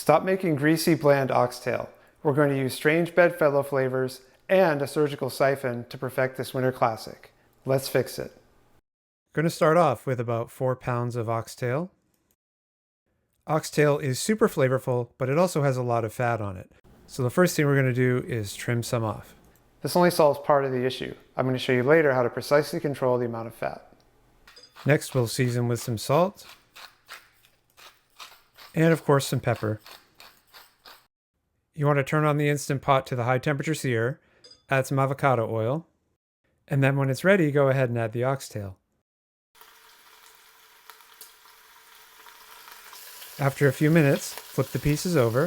Stop making greasy, bland oxtail. We're going to use strange bedfellow flavors and a surgical siphon to perfect this winter classic. Let's fix it. Going to start off with about 4 pounds of oxtail. Oxtail is super flavorful, but it also has a lot of fat on it. So the first thing we're going to do is trim some off. This only solves part of the issue. I'm going to show you later how to precisely control the amount of fat. Next, we'll season with some salt. And of course, some pepper. You want to turn on the Instant Pot to the high temperature sear, add some avocado oil, and then when it's ready, go ahead and add the oxtail. After a few minutes, flip the pieces over.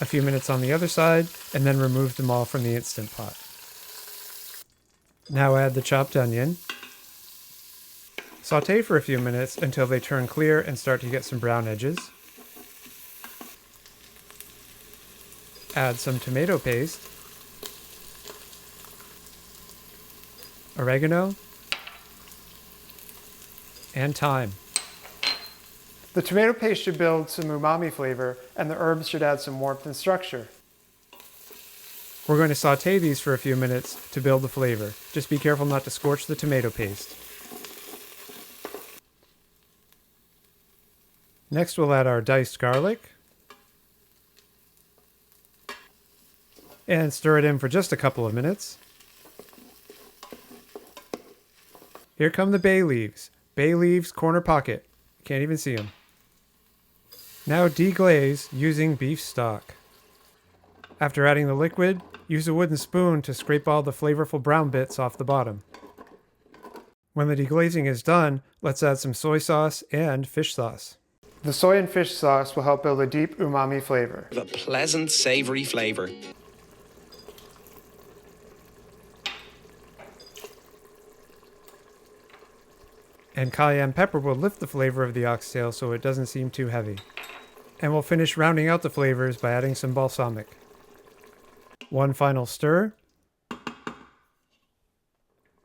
A few minutes on the other side, and then remove them all from the Instant Pot. Now add the chopped onion. Sauté for a few minutes until they turn clear and start to get some brown edges. Add some tomato paste, oregano, and thyme. The tomato paste should build some umami flavor, and the herbs should add some warmth and structure. We're going to sauté these for a few minutes to build the flavor. Just be careful not to scorch the tomato paste. Next, we'll add our diced garlic and stir it in for just a couple of minutes. Here come the bay leaves. Bay leaves, corner pocket. Can't even see them. Now deglaze using beef stock. After adding the liquid, use a wooden spoon to scrape all the flavorful brown bits off the bottom. When the deglazing is done, let's add some soy sauce and fish sauce. The soy and fish sauce will help build a deep umami flavor. A pleasant, savory flavor. And cayenne pepper will lift the flavor of the oxtail so it doesn't seem too heavy. And we'll finish rounding out the flavors by adding some balsamic. One final stir.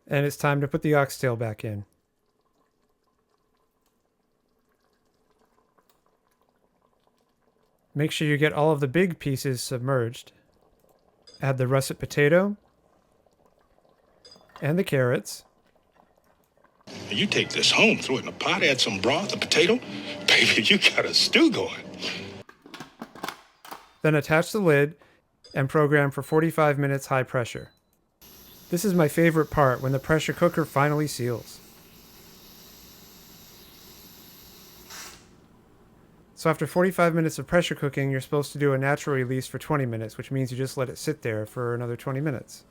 And it's time to put the oxtail back in. Make sure you get all of the big pieces submerged. Add the russet potato and the carrots. You take this home, throw it in a pot, add some broth, a potato. Baby, you got a stew going. Then attach the lid and program for 45 minutes high pressure. This is my favorite part, when the pressure cooker finally seals. So after 45 minutes of pressure cooking, you're supposed to do a natural release for 20 minutes, which means you just let it sit there for another 20 minutes.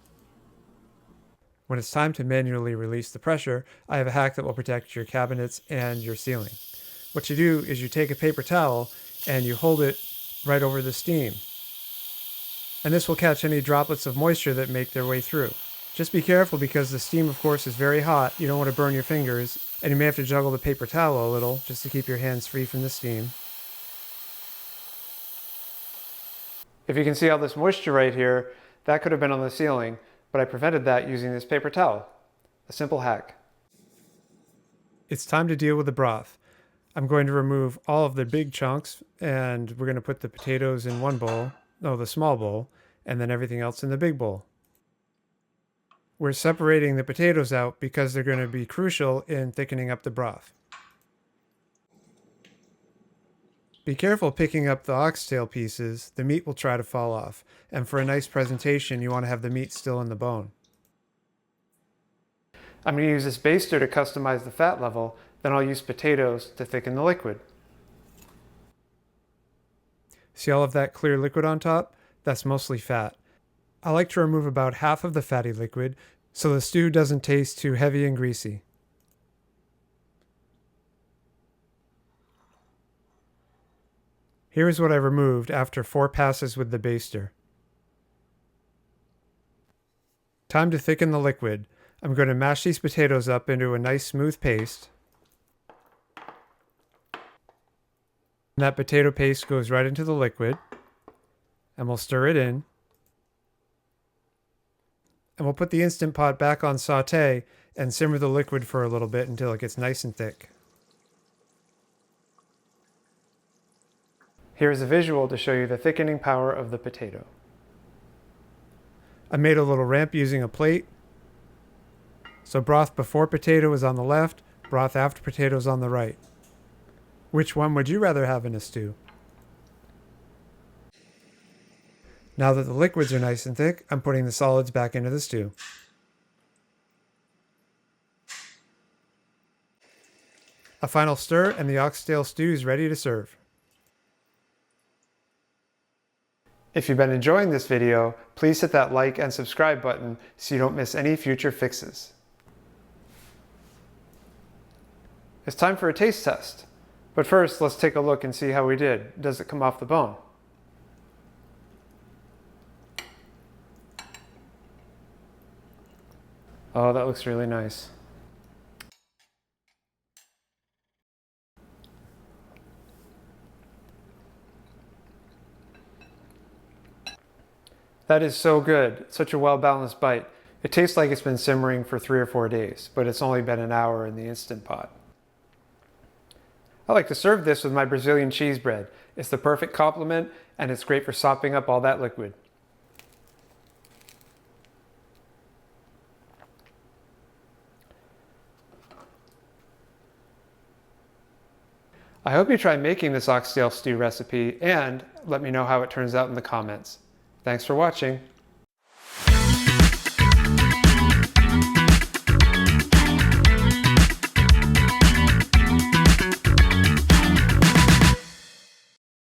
When it's time to manually release the pressure, I have a hack that will protect your cabinets and your ceiling. What you do is you take a paper towel and you hold it right over the steam. And this will catch any droplets of moisture that make their way through. Just be careful because the steam, of course, is very hot. You don't want to burn your fingers, and you may have to juggle the paper towel a little just to keep your hands free from the steam. If you can see all this moisture right here, that could have been on the ceiling, but I prevented that using this paper towel. A simple hack. It's time to deal with the broth. I'm going to remove all of the big chunks, and we're going to put the potatoes in one bowl, the small bowl, and then everything else in the big bowl. We're separating the potatoes out because they're going to be crucial in thickening up the broth. Be careful picking up the oxtail pieces. The meat will try to fall off. And for a nice presentation, you want to have the meat still in the bone. I'm going to use this baster to customize the fat level, then I'll use potatoes to thicken the liquid. See all of that clear liquid on top? That's mostly fat. I like to remove about half of the fatty liquid so the stew doesn't taste too heavy and greasy. Here's what I removed after 4 passes with the baster. Time to thicken the liquid. I'm going to mash these potatoes up into a nice smooth paste. And that potato paste goes right into the liquid. And we'll stir it in. And we'll put the Instant Pot back on sauté and simmer the liquid for a little bit until it gets nice and thick. Here is a visual to show you the thickening power of the potato. I made a little ramp using a plate. So broth before potato is on the left, broth after potato is on the right. Which one would you rather have in a stew? Now that the liquids are nice and thick, I'm putting the solids back into the stew. A final stir and the oxtail stew is ready to serve. If you've been enjoying this video, please hit that like and subscribe button so you don't miss any future fixes. It's time for a taste test. But first, let's take a look and see how we did. Does it come off the bone? Oh, that looks really nice. That is so good. Such a well-balanced bite. It tastes like it's been simmering for 3 or 4 days, but it's only been an hour in the Instant Pot. I like to serve this with my Brazilian cheese bread. It's the perfect complement, and it's great for sopping up all that liquid. I hope you try making this oxtail stew recipe and let me know how it turns out in the comments. Thanks for watching.